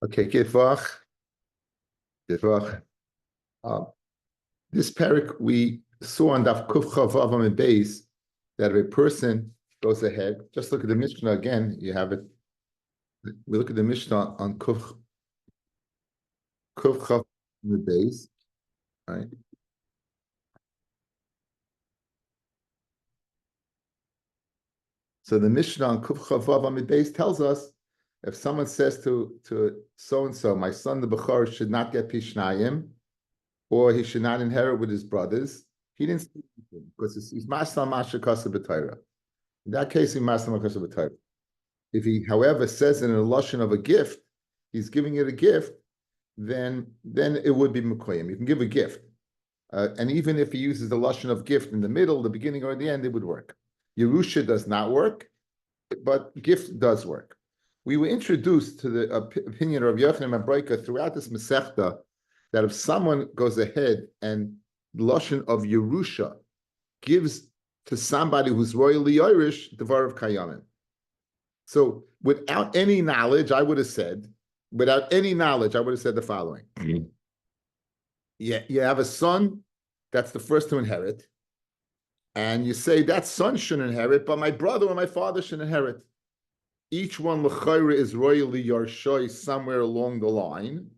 Okay, Kitvach. Uh, this parak we saw on Daf Kuf Chavav and base that if a person goes ahead, just look at the Mishnah again. You have it. We look at the Mishnah on Kuf Chav and base, right? So the Mishnah on Kuf Chavav and base tells us if someone says to so and so, my son the Bechor should not get Pishnayim, or he should not inherit with his brothers. He didn't say anything because he's Masla Masha Kasa B'Torah. In that case, he Masla Kasa B'Torah. If he, however, says in a lashon of a gift, he's giving it a gift, then it would be Mekoyim. You can give a gift. And even if he uses the lashon of gift in the middle, the beginning, or the end, it would work. Yerusha does not work, but gift does work. We were introduced to the opinion of Yochanan and Broika throughout this Masechta that if someone goes ahead and lashon of Yerusha gives to somebody who's royally Irish, Devar of Kayamim. So without any knowledge, I would have said the following. Yeah, you have a son that's the first to inherit, and you say that son should inherit, but my brother or my father should inherit. Each one l'chayra is royally Yarshoy somewhere along the line,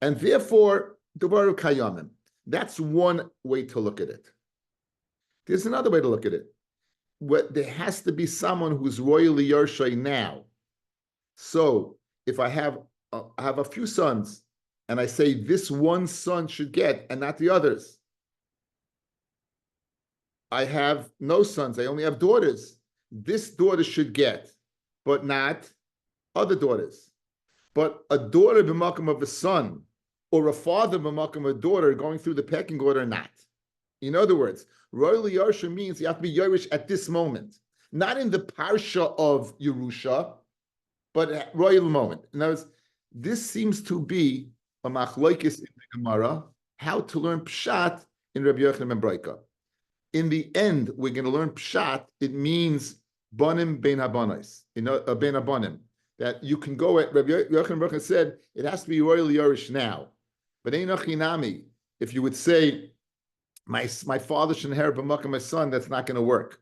and therefore Devar of Kayamim. That's one way to look at it. There's another way to look at it. There has to be someone who's royally Yarshay now. So if I have a few sons, and I say this one son should get, and not the others. I have no sons, I only have daughters. This daughter should get, but not other daughters. But a daughter b'makom of a son, or a father b'makom of a daughter going through the pecking order, not. In other words, royally Yarsha means you have to be Yerush at this moment, not in the parsha of Yerusha, but at royal moment. In other words, this seems to be a machlokes in the Gemara, how to learn pshat in Rabbi Yochanan ben Broika. In the end, we're going to learn pshat. It means bonim bein habanos, bein habanim. That you can go at Rabbi Yochanan ben Broika said it has to be royally Yerush now, but ein achinami. If you would say my father should inherit b'makom my son, that's not going to work.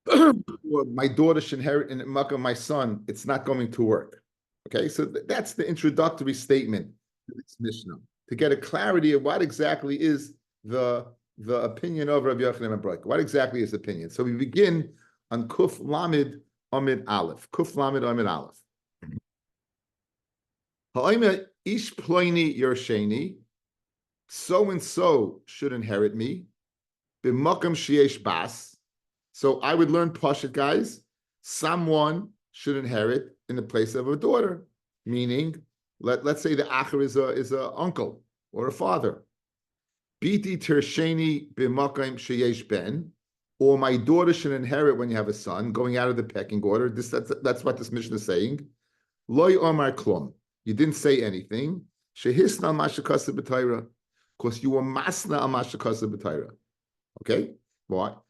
My daughter should inherit in b'makom my son, it's not going to work. Okay, so that's the introductory statement to this Mishnah, to get a clarity of what exactly is the opinion of Rabbi Yochanan ben Broika. What exactly is the opinion? So we begin on Kuf Lamed Amid Aleph. Kuf Lamed Amid Aleph. Ha'omer ish ploini yersheni. So and so should inherit me. B'makom sheyesh bas. So I would learn Pashut, guys. Someone should inherit in the place of a daughter. Meaning, let's say the acher is a uncle or a father. Biti tersheni b'makom sheyesh ben. Or my daughter should inherit when you have a son, going out of the pecking order. That's what this Mishnah is saying. Loy omar klum. You didn't say anything. Shehisna mashakasa b'tayra. Because you were masna amashakasa b'tayra. Okay? What?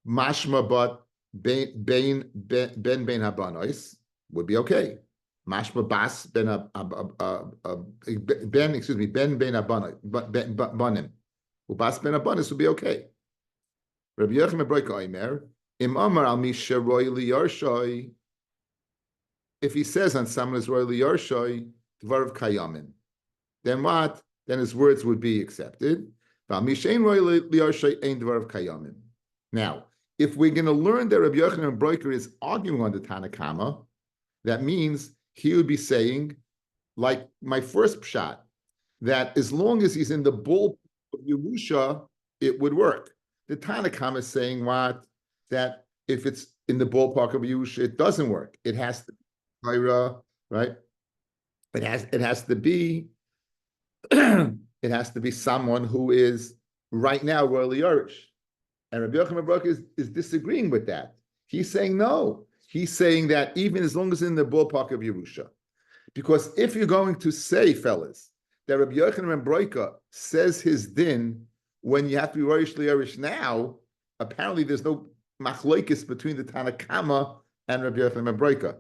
Mashma but ben habanois would be okay. Mashma bas ben habanim. Ubas ben habanis would be okay. Rabbi Yochanan ben Broika Omer, Im Amar al Misha royally Yarshoy. If he says on someone is royally Yarshoy, Dvar of Kayamin, then what? Then his words would be accepted. Now, if we're going to learn that Rabbi Yochanan ben Broika is arguing on the Tanakama, that means he would be saying, like my first pshat, that as long as he's in the bull of Yerusha, it would work. The Tanakama is saying what? That if it's in the ballpark of Yerusha, it doesn't work. It has to be Torah, right? It has to be it has to be someone who is right now royally Irish. And Rabbi Yochanan ben Broika is disagreeing with that. He's saying no. He's saying that even as long as it's in the ballpark of Yerusha. Because if you're going to say, fellas, that Rabbi Yochanan ben Broika says his din when you have to be royally Irish now, apparently there's no machlokes between the Tanakama and Rabbi Yochanan ben Broika.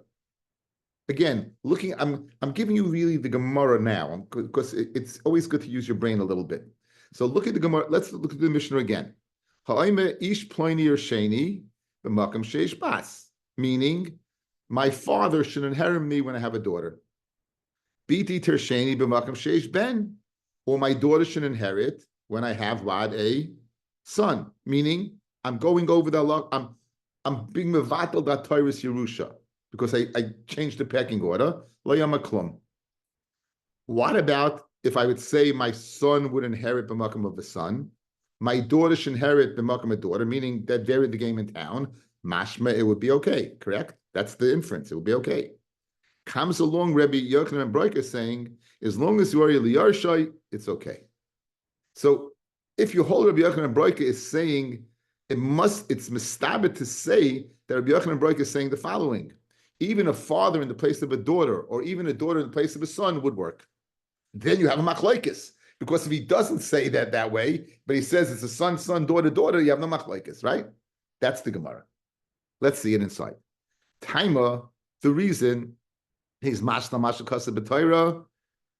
again, I'm giving you really the Gemara now because it's always good to use your brain a little bit. So look at the Gemara. Let's look at the Mishnah again. Ha'ime ish ploini or sheni b'makam sheish bas, meaning my father should inherit me when I have a daughter. Biti tersheni b'makam sheish ben, or my daughter should inherit when I have what, a son, meaning I'm going over the law. I'm being mevatel that Torah's Yerusha because I changed the pecking order. Lo yamaklum. What about if I would say my son would inherit b'makam of the son, my daughter should inherit b'makam of daughter, meaning that varied the game in town. Mashma, it would be okay, correct? That's the inference. It would be okay. Comes along Rabbi Yochanan and Broika saying, as long as you are Yarshai, it's okay. So if you hold Rabbi Yochanan and Broika is saying it's mistabit to say that Rabbi Yochanan and Broika is saying the following: even a father in the place of a daughter, or even a daughter in the place of a son would work. Then you have a machlokes, because if he doesn't say that way, but he says it's a son, daughter, you have no machlokes, right? That's the Gemara. Let's see it inside. Taima, the reason he's mashna mashakasa b'Torah,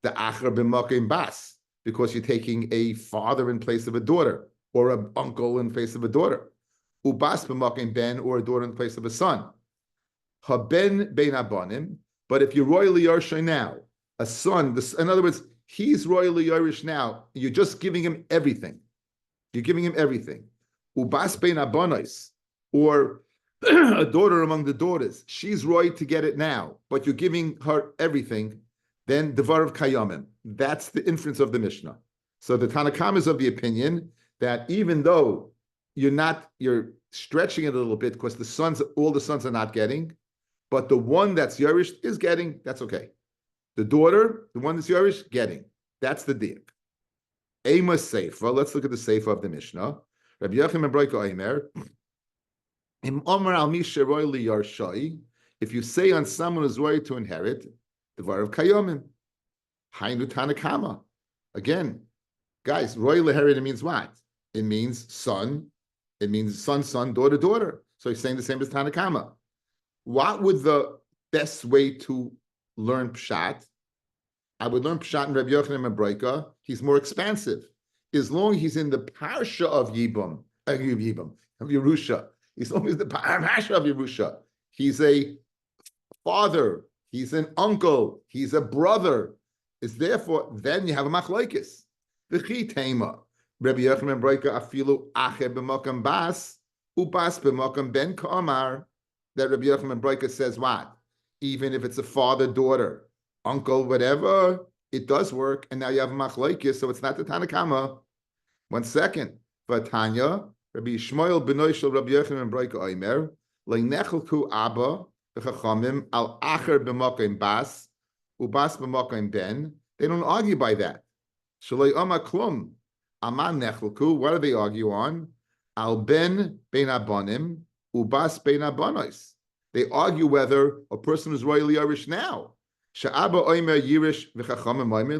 the acher b'makim bas, because you're taking a father in place of a daughter, or an uncle in place of a daughter. Ubas b'makim ben, or a daughter in place of a son. Haben bein abanim, but if you're royally Yarsha now, a son, in other words, he's royally Irish now, you're just giving him everything. You're giving him everything. Ubas bein abonos, or a daughter among the daughters, she's roy to get it now, but you're giving her everything, then devar of kayamim. That's the inference of the Mishnah. So the Tanakam is of the opinion that even though you're stretching it a little bit because all the sons are not getting, but the one that's Yerush is getting, that's okay. The daughter, the one that's Yerush, getting. That's the deal. Ema Seifa, let's look at the Seifa of the Mishnah. Rabbi Yochanan ben Broika Omer, if you say on someone who's roy to inherit, the var of kayomim, hainu tanakama. Again, guys, royal inherit means what? It means son. It means son, daughter. So he's saying the same as tanakama. What would the best way to learn pshat? I would learn pshat in Rabbi Yochanan ben Broika. He's more expansive. As long as he's in the parsha of Yerusha. As long as the parsha of Yerusha, he's a father, he's an uncle, he's a brother. It's therefore, then you have a machlokes. V'chi tema, Rabbi Yochanan ben Broika afilu acher b'makam bas, ubas b'makam ben ka'amar. That Rabbi Yochanan ben Broika says what? Even if it's a father, daughter, uncle, whatever, it does work. And now you have a machlokes, so it's not the Tanakama. 1 second. Vatanya, Rabbi Shmuel b'noi shel Rabbi Yochanan ben Broika Omer, le'nechelku abba v'chachamim al acher b'makam bas, ubas b'makam ben. They don't argue by that. Shalei Oma Klum, Aman Nechelku, what do they argue on? Al Ben Bein Abanim, Ubas Bein Abanos. They argue whether a person is royally Irish now. Sha'aba Oimer Yirish v'Chachamim Oimer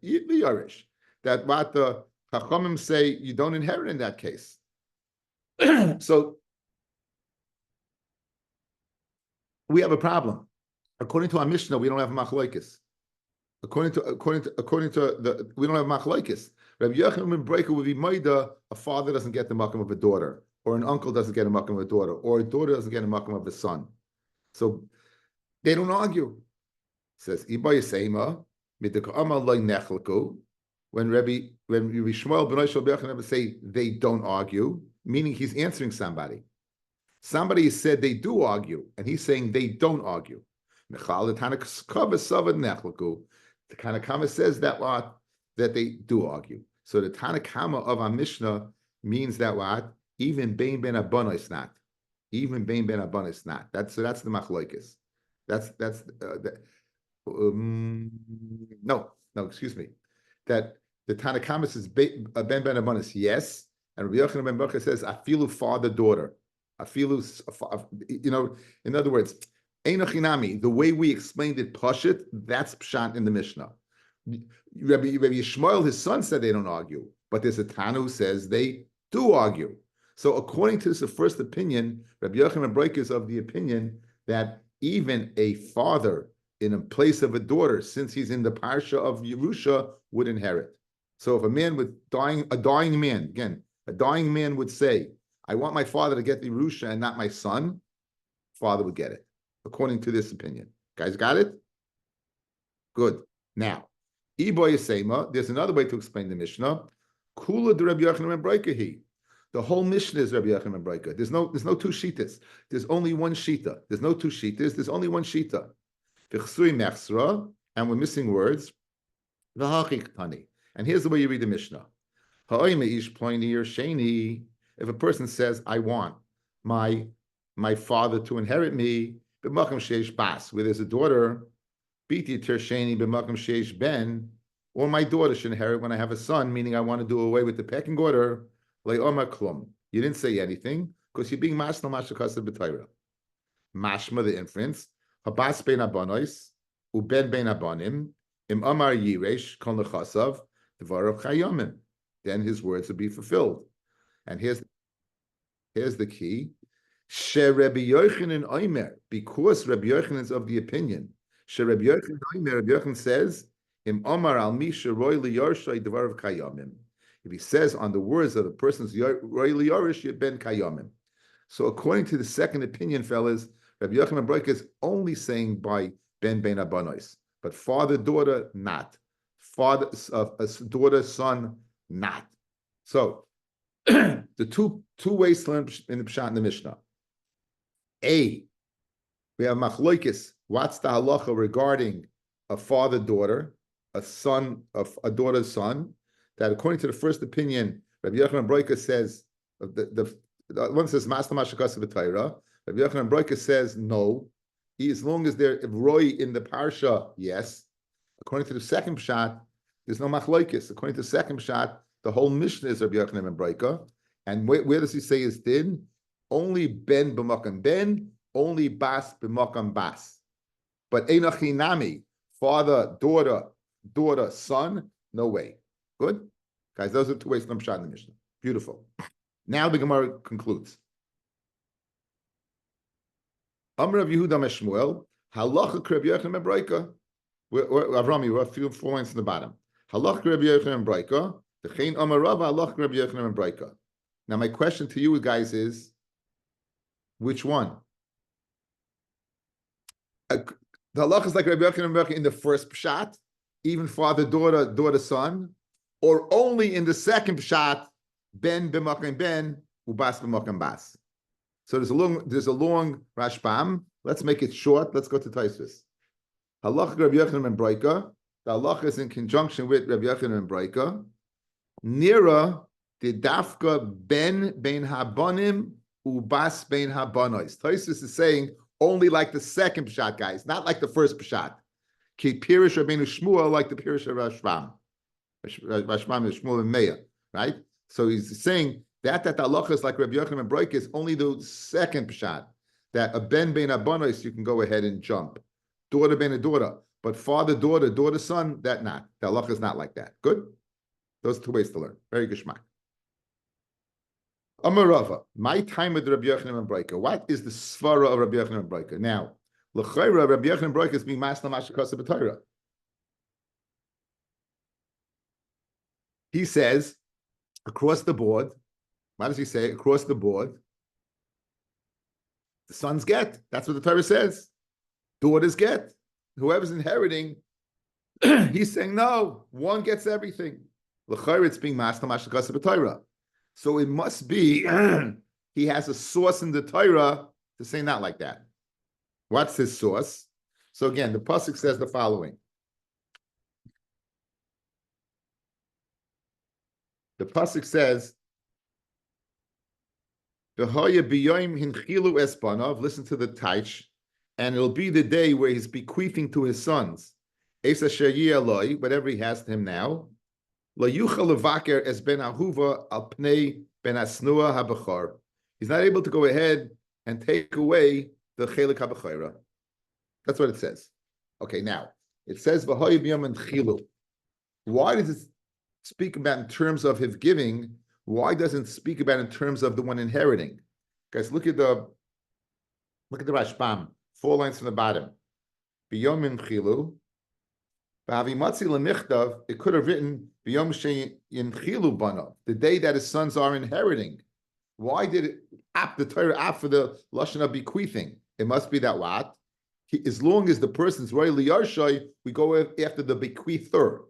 Liyarish. That what the Chachamim say, you don't inherit in that case. So we have a problem. According to our Mishnah, we don't have machlokes. According to the, we don't have machlokes. Rabbi Yochanan ben Broika would be maida, a father doesn't get the makom of a daughter, or an uncle doesn't get a makom of a daughter, or a daughter doesn't get a makom of a son. So they don't argue. It says Iba Yisema midikama loy nechelku. When Rabbi Shmuel ben Yochanan say they don't argue, meaning he's answering somebody. Somebody said they do argue, and he's saying they don't argue. The Tanakama says that they do argue. So the Tanakama of our Mishnah means that what? Even Bein Ben Abana is not. Even Bein Ben Abana is not. That's the machlokes. No, excuse me. That the Tanakama says Ben Abana is yes, and Rabbi Yochanan ben Broika says afilu father daughter. Afilu, in other words, Einochinami, the way we explained it, Pashit, that's Pshat in the Mishnah. Rabbi Yishmael, his son, said they don't argue, but there's a Tana who says they do argue. So according to this first opinion, Rabbi Yochanan ben Broika is of the opinion that even a father in a place of a daughter, since he's in the parsha of Yerusha, would inherit. So if a man with a dying man, again, a dying man would say, I want my father to get the Yerusha and not my son, father would get it, according to this opinion. Guys got it? Good. Now, Iboy Sema, there's another way to explain the Mishnah. Kula de Rabbi Yochanan ben Breikahi. The whole Mishnah is Rabbi Yochanan ben Breika. There's no two shitas. There's only one shita. There's no two shitas. There's only one shita. V'chsui mechsra, and we're missing words. V'hachik tani. And here's the way you read the Mishnah. Ha'oy me'ish ploini or sheni. If a person says, I want my father to inherit me, b'makam sheish bas, where there's a daughter, biti tersheni b'makam sheish ben, or my daughter should inherit when I have a son, meaning I want to do away with the pecking order, le'omar klum. You didn't say anything, because you're being mashno mashakasa b'tayra. Mashma, the inference, habas bein abonois, uben bein abonim, im amar yiresh kol nechasav, dvarav chayomim. Then his words will be fulfilled. And here's the key. She Rabbi Yochanan Omer, because Rabbi Yochanan is of the opinion. She Rabbi Yochanan Omer, Rabbi Yochanan says, Im Omar al Misha Roy Liyarshay Dvarav Kayamim. If he says on the words of the person's Roy Liyarish Ben Kayamim. So according to the second opinion, fellas, Rabbi Yochanan Broik is only saying by Ben Abonois, but father, daughter, not. Father, daughter, son, not. So the two ways to learn in the Pshat in the Mishnah. A, we have machloikis. What's the halacha regarding a father-daughter, a daughter's son? That according to the first opinion, Rabbi Yochanan Broika says the one says Masna Mashakasa B'Tayra. Rabbi Yochanan Broika says no. As long as they're Roy in the parsha, yes. According to the second Pshat, there's no machloikis. According to the second Pshat, the whole Mishnah is Rabbi Yochanan ben Breika. And where does he say his din? Only ben b'makam ben, only bas b'makam bas. But einachinami, father, daughter, son, no way. Good? Guys, those are two ways to pshat in the Mishnah. Beautiful. Now the Gemara concludes. Amr of Yehuda Meshmuel, halacha Rabbi Yochanan ben Breika. Avrami, we're a few 4 lines in the bottom. Halacha Rabbi Yochanan ben Breika. Now, my question to you guys is, which one? The halach is like Rabbi Yochanan in the first pshat, even father, daughter, son, or only in the second pshat, ben b'makam ben, ubas b'makam bas. So there's a long Rashbam. Let's make it short. Let's go to Taisvis. Halach Rabbi Yochanan ben Breika. The halach is in conjunction with Rabbi Yochanan ben Breika. Nira the dafka ben habonim ubas ben habonos. Tosfos is saying only like the second pshat, guys, not like the first pshat. Ki pirish Rabbeinu Shmuel like the pirish of Rashbam. Rashbam is Shmuel and Meir, right? So he's saying that the halacha is like Rabbi Yochanan ben Breika is only the second pshat. That a ben habonos you can go ahead and jump. Daughter ben a daughter, but father, daughter, son, that not. The halacha is not like that. Good. Those two ways to learn. Very geschmack. Amarava, my time with Rabbi Yochanan ben Breika. What is the svara of Rabbi Yochanan ben Breika? Now, l'chayra, Rabbi Yochanan ben Breika is being masna mashakasa b'Torah. He says, across the board, what does he say? Across the board, the sons get. That's what the Torah says. Daughters get. Whoever's inheriting, he's saying, no, one gets everything. L'chayr, it's being masna mashakasa b'Torah. So it must be he has a source in the Torah to say not like that. What's his source? So again, the pasuk says the following. The pasuk says, "V'hoya biyoyim hinchilu espanov." Listen to the taich, and it'll be the day where he's bequeathing to his sons, Esa sheyi eloi, whatever he has to him now. Lo yuchal levaker es ben ahuva al pnei ben asnua habachar. He's not able to go ahead and take away the chelik habachara. That's what it says. Okay, now it says v'hoya biyom and chilu. Why does it speak about in terms of his giving? Why doesn't it speak about in terms of the one inheriting? Guys, look at the Rashbam, 4 lines from the bottom. biyom chilu. It could have written biyom chilu banav, the day that his sons are inheriting. Why did it the Torah for the lashon of bequeathing? It must be that what? As long as the person's royally yarshay, we go after the bequeather.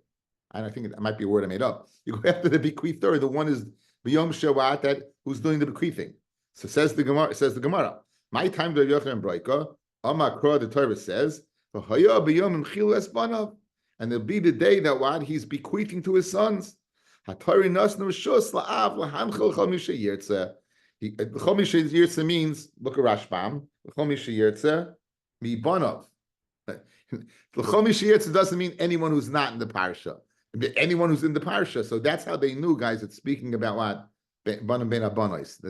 And I think it might be a word I made up. You go after the bequeather. The one is biyom shewat, that who's doing the bequeathing. So says the Gemara. My time to Yochanan Broika. Amakra, the Torah says, and it'll be the day that what he's bequeathing to his sons. Chomisha Yirtze means, look at Rashbam, Chomisha Yirtze, mi Bonov. Chomisha Yirtze doesn't mean anyone who's not in the parsha. Anyone who's in the parsha. So that's how they knew, guys, it's speaking about what? Bonam ben Abonos.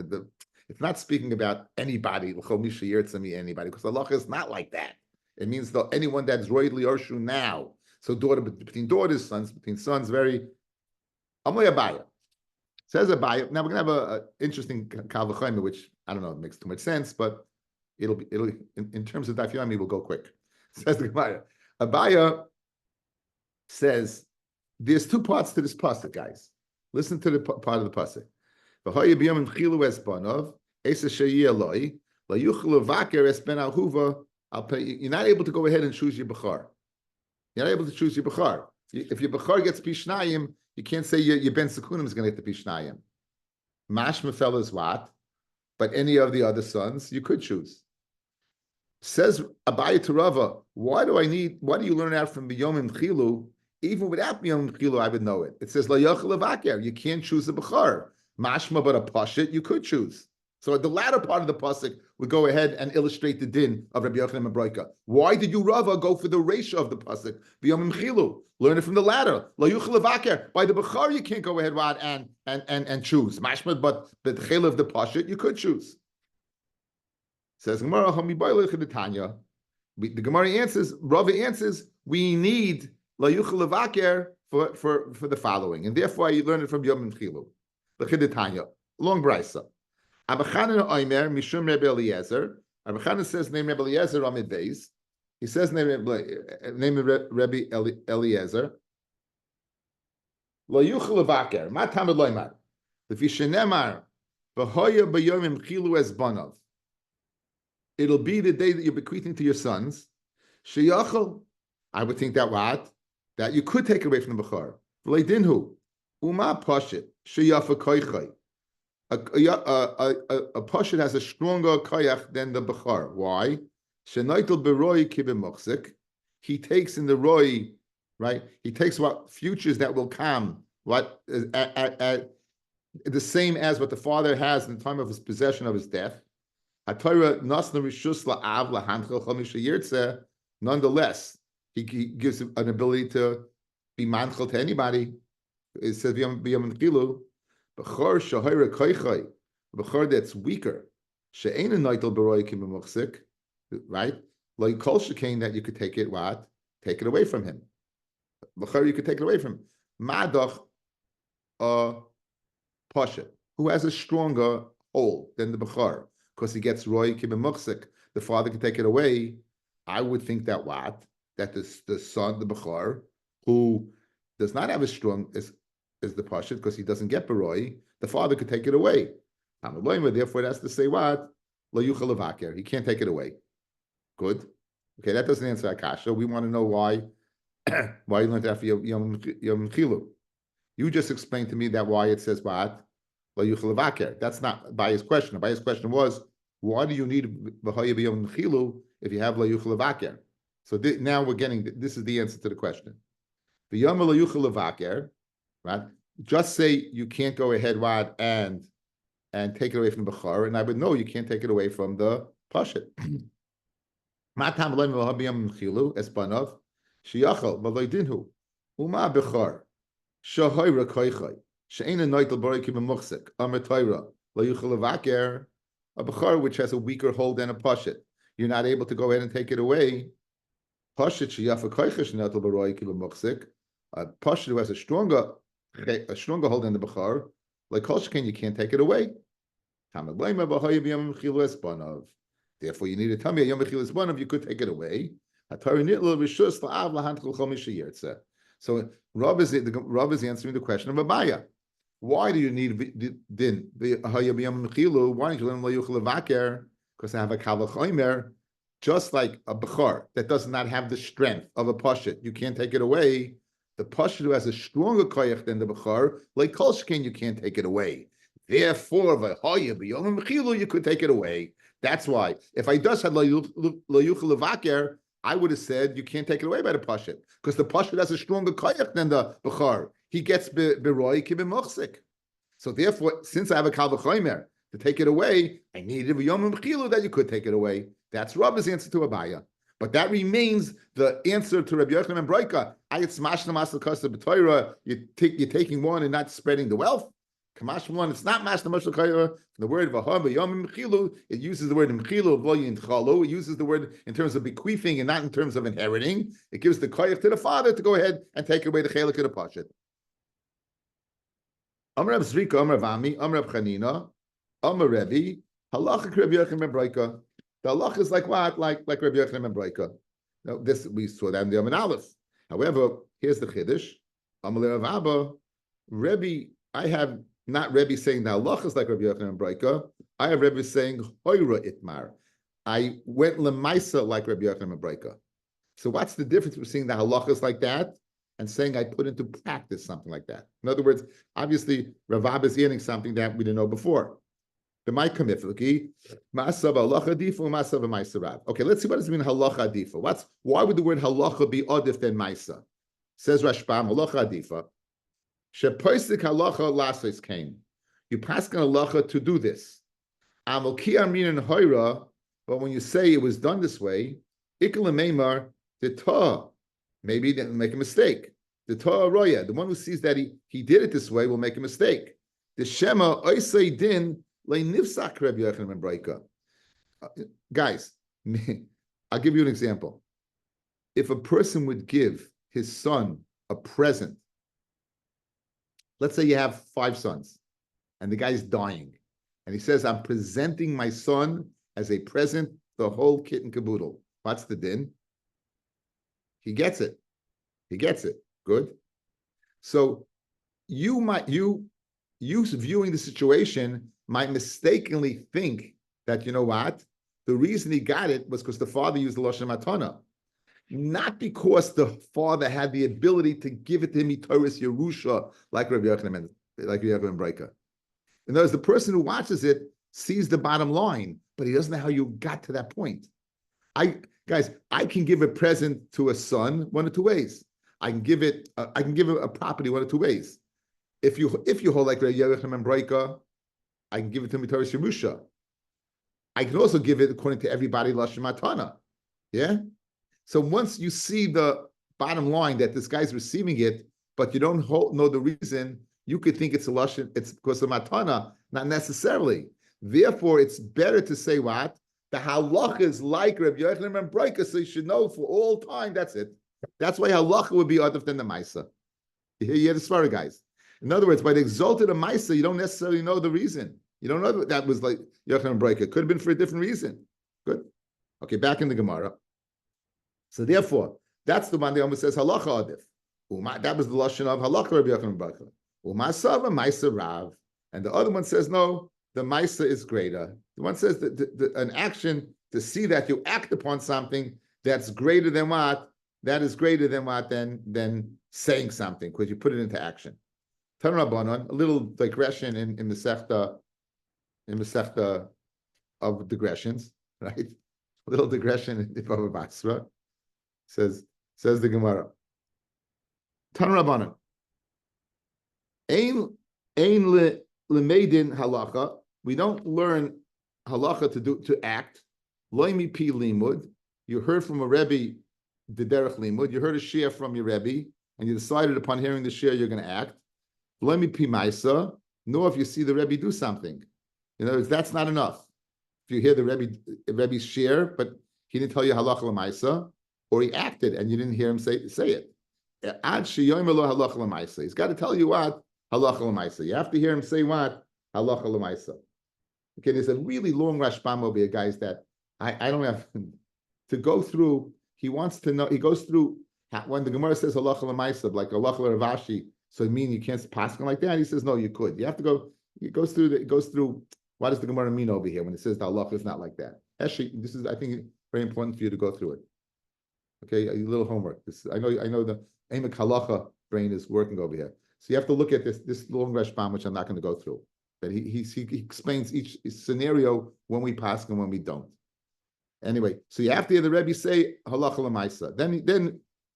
It's not speaking about anybody, Chomisha Yirtze, me anybody, because Allah is not like that. It means anyone that's royally Orshu now. So between daughters, sons, between sons, very Amoy Abaya. Says Abaya. Now we're gonna have an interesting Kalvachomer, which I don't know, it makes too much sense, but it'll in terms of Daf Yomi, we'll go quick. Says the Gemara. Abaya says there's two parts to this pasuk, guys. Listen to the part of the pasuk. V'hoya b'yom chilu es banov esa sheyi eloi la yuchlu vaker es ben ahuva. You're not able to go ahead and choose your bechar. You're not able to choose your bechar. If your bechar gets pishnayim, you can't say your ben sekunim is going to get the pishnayim. Mashmefel is what? But any of the other sons, you could choose. Says Abaye to Rava, why do you learn out from B'yom Chilu? Even without B'yom Chilu, I would know it. It says La Yochel Avaker. You can't choose a Bechar. Mashma, but a Pashit, you could choose. So the latter part of the pasuk would go ahead and illustrate the din of Rabbi Yochanan ben Broika. Why did you, Rava, go for the ratio of the pasuk? B'yom Chilu. Learn it from the latter. Lo yuchel levaker. By the bechar, you can't go ahead and choose. Mashmad, but the chel of the pashit, you could choose. Says Gemara, the Gemara answers, Rava answers, we need lo yuchel levaker for the following, and therefore you learn it from Yom Chilu. L'chiditanya, long brisa. Abachanan Oimer Mishum Rebbe Eliezer. Abachanan says name Rebbe Eliezer Amid Beis. He says name Rebbe Eliezer. Lo yuchel levaker. Ma tamid loymar. Lefi shenemar v'hoya b'yomim chilu es banav. It'll be the day that you're bequeathing to your sons. Sheyachol. I would think that what? That you could take away from the bechar. V'lei dinhu. Uma pashit sheyafa koichay. A pashit has a stronger koyach than the bechar. Why? Shenaitel beroi kibim mochzik. He takes in the roi, right? He takes what futures that will come, what at the same as what the father has in the time of his possession of his death. Nonetheless, he gives an ability to be manchel to anybody. It says b'yom chilu. Bechor shahira koichai, bechor that's weaker. She'ein naitel beroi kibim mochzik. Right? Like kol shekain that you could take it what? Take it away from him. B'char you could take it away from him. Madach pasha, who has a stronger hold than the b'char, because he gets roy kibim muksik. The father can take it away. I would think that what? That the son, the b'char, who does not have as strong as the pasha, because he doesn't get beroy, the father could take it away. Therefore, it has to say what? Lo yuchel levaker. He can't take it away. Good. Okay, that doesn't answer Akasha. We want to know why you learned that for Yom Chilu. You just explained to me that why it says what? Lo yuchel levaker. That's not Abaye's question. Abaye's question was, why do you need V'hoya b'Yom Chilu if you have lo yuchel levaker? So now we're getting, this is the answer to the question. V'yom lo yuchel levaker, right? Just say you can't go ahead, what, and take it away from the Bechar, and I would know you can't take it away from the Pashit. Matam loim v'habiyam chilu espanov sheyachal v'loy dinhu uma bechar shahoyra koichay she'ena noitel borei kibim muchsik amar Torah lo yuchel levaker, a bechar which has a weaker hold than a pashit. You're not able to go ahead and take it away. Pashit sheyafa koichay she'neitel borei kibim muchsik, a pashit who has a stronger hold than the bechar, like kol shekain you can't take it away. Tamad loim v'habiyam chilu espanov. Therefore, you need to tell me a Yom Chilas one of you could take it away. So Rav is answering the question of Abaya. Why do you need din? Why don't you learn levaker? Because I have a kavachomer, just like a bechor that does not have the strength of a pashut. You can't take it away. The pashut who has a stronger koyach than the bechor, like kolshkin, you can't take it away. Therefore, you could take it away. That's why. If I just had levaker, I would have said you can't take it away by the pashut because the pashut has a stronger koyach than the bechor. He gets beroy kibim. So therefore, since I have a kalvachomer to take it away, I needed a yom chilu that you could take it away. That's Rabbi's answer to Abaya. But that remains the answer to Rabbi Yochanan and Broika. You're taking one and not spreading the wealth. Kamash one, it's not mashna mashal kayra. The word v'ham yom mchilu, it uses the word mchilu v'loyin chalu. It uses the word in terms of bequeathing and not in terms of inheriting. It gives the koyach to the father to go ahead and take away the chelik of the pashat. Amar Reb Zrika, Amar Reb Ami, Amar Reb Chanina, Amar Rebbe, halacha Rabbi Yochanan ben Broika. The halacha is like what? Like Rabbi Yochanan ben Broika. Now, this we saw that in the Amar Aleph. However, here's the chiddush. Amar Reb Abba, Rebbe, I have not Rebbe saying the halacha is like Rabbi Yochanan ben Broika. I have Rebbe saying hoira itmar. I went lemaisa like Rabbi Yochanan ben Broika. So what's the difference between the halacha is like that and saying I put into practice something like that? In other words, obviously, Rav Abba is hearing something that we didn't know before. The Maikamifliki, Masav halacha adifa, Masav Maisarav. Okay, let's see what does it mean halacha adifa. Why would the word halacha be adif than Maisa? Says Rashbam, halacha adifa. Shepoisik halacha lasos came. You pass on halacha to do this. Amoki amin and hoira, but when you say it was done this way, ikal meimar the ta. Maybe he didn't make a mistake. The Torah Roya, the one who sees that he did it this way, will make a mistake. The Shema Oisei Din Le Nifsak Rabbi Yochanan ben Broika. Guys, I'll give you an example. If a person would give his son a present, let's say you have 5 sons, and the guy's dying, and he says, "I'm presenting my son as a present, the whole kit and caboodle." What's the din? He gets it. He gets it. Good. So you viewing the situation might mistakenly think that, you know what? The reason he got it was because the father used the Lashon Matana. Not because the father had the ability to give it to him, Torah's Yerusha, like Rabbi Yochanan ben Broika. In other words, the person who watches it sees the bottom line, but he doesn't know how you got to that point. Guys, I can give a present to a son one of 2 ways. I can give it a property one of 2 ways. If you hold like Rabbi Yochanan ben Broika, I can give it to Torah's Yerusha. I can also give it according to everybody Lashon Matana. Yeah. So once you see the bottom line that this guy's receiving it, but you don't know the reason, you could think it's a Lashon, it's because of Matana, not necessarily. Therefore, it's better to say what? The halacha is like Rabbi Yochanan ben Broika, so you should know for all time, that's it. That's why halacha would be other than the Maisa. You hear the Svara, guys. In other words, by the exalted of Maisa, you don't necessarily know the reason. You don't know that was like Yochanan ben Broika. Could have been for a different reason. Good. Okay, back in the Gemara. So therefore, that's the one that almost says halacha adif. That was the lashon of halacha Rabbi Yochanan ben Broika. Umasava Maisa Rav. And the other one says, no, the Maisa is greater. The one says that an action to see that you act upon something that's greater than what? That is greater than what? Than saying something, because you put it into action. Tan Rabbanon, a little digression in Masechta of digressions, right? A little digression in Baba Basra. Says the Gemara. Tan Rabbanon. Ein lemeidin halacha. We don't learn halacha to act. Loimi pi limud. You heard from a Rebbe the derech limud. You heard a shir from your Rebbe, and you decided upon hearing the shir you're going to act. Loimi pi maisa. Nor if you see the Rebbe do something. In other words, that's not enough. If you hear the Rebbe's shir, but he didn't tell you halacha l'maisa, or he acted and you didn't hear him say it. Ad sheyomer halacha l'maisa. He's got to tell you what halacha l'maisa. You have to hear him say what halacha l'maisa. Okay, there's a really long Rashbam over here, guys, that I don't have to go through. he wants to know. He goes through when the Gemara says halacha l'maisa, like halacha l'Ravashi. So it mean you can't pass him like that. He says no, you could. You have to go. It goes through. What does the Gemara mean over here when it says the halacha is not like that? Actually, this is I think very important for you to go through it. Okay, a little homework. I know the Emek halacha brain is working over here. So you have to look at this long Rashbam, which I'm not going to go through. But he explains each scenario when we pass and when we don't. Anyway, so you have to hear the Rebbe say halacha l'maisa. Then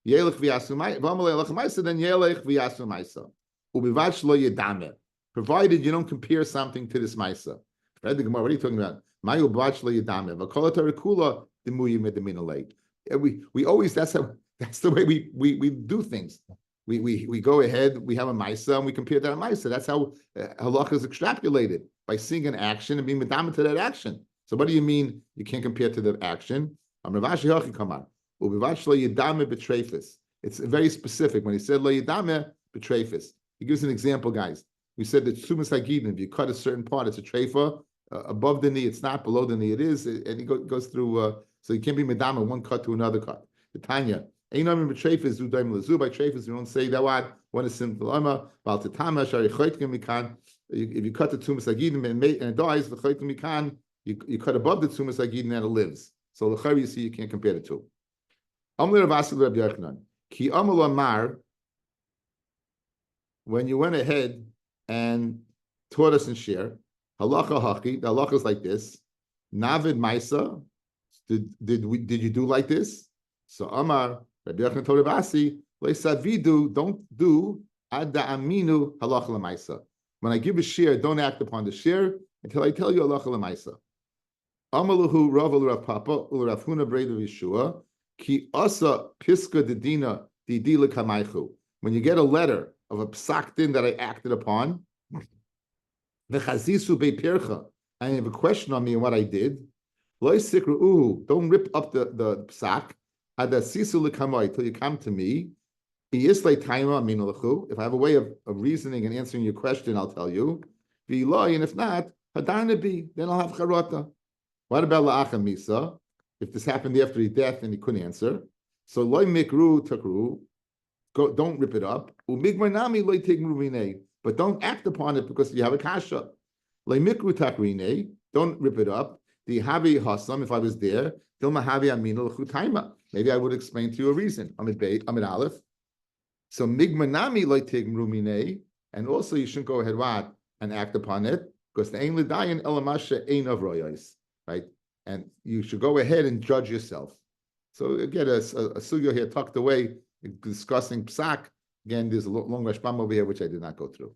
yelech v'yasu ma'isa. V'amalei halacha l'maisa. Then yelech v'yasu ma'isa. Ubivad shlo yedameh. Provided you don't compare something to this ma'isa. Read the Gemara. What are you talking about? Mayu ubivad shlo yedameh. V'kol haTorah kula dimuyi medamina leit. We always that's the way we do things. We go ahead, we have a Maisa, and we compare that to Maisa. That's how halacha is extrapolated, by seeing an action and being medameh to that action. So what do you mean you can't compare to the action? It's very specific. When he said lo yidameh b'treifis, he gives an example, guys. We said that sumas hagidin, if you cut a certain part, it's a treifa. Above the knee, it's not. Below the knee, it is. And he goes through, so you can't be medameh one cut to another cut. The Tanya. By trefis, you don't say that one is simple. If you cut the tumas agidim and it dies, you cut above the tumas agidim and it lives. So the you see you can't compare the two. When you went ahead and taught us in share, halacha haki, the halacha is like this. Navid Maisa, did you do like this? So Amar Rabbi Yochanan told Rabbi Lesavidu, don't do adda aminu halacha l'maisa. When I give a share, don't act upon the share until I tell you halacha l'maisa. Amaluhu Rav Rav Papa Rav Huna Brei Yeshua ki asa piska dedina didila kamaychu. When you get a letter of a psak din that I acted upon, v'chazisu be'pircha, and you have a question on me and what I did. Lo sikru, don't rip up the psak. Till you come to me. If I have a way of reasoning and answering your question, I'll tell you. And if not, then I'll have charata. What about la'acham misa? If this happened after his death and he couldn't answer, so loy mikru takru, don't rip it up. Loy tigru, but don't act upon it because you have a kasha. Loy mikru takrine, don't rip it up. The havi hasam, if I was there, maybe I would explain to you a reason. I'm at Aleph. So migmanami loitig rumine, and also you shouldn't go ahead and act upon it because the ain l'dayin elamasha ain of royais, right? And you should go ahead and judge yourself. So again, a sugya here tucked away discussing psak. Again, there's a long Rashbam over here which I did not go through.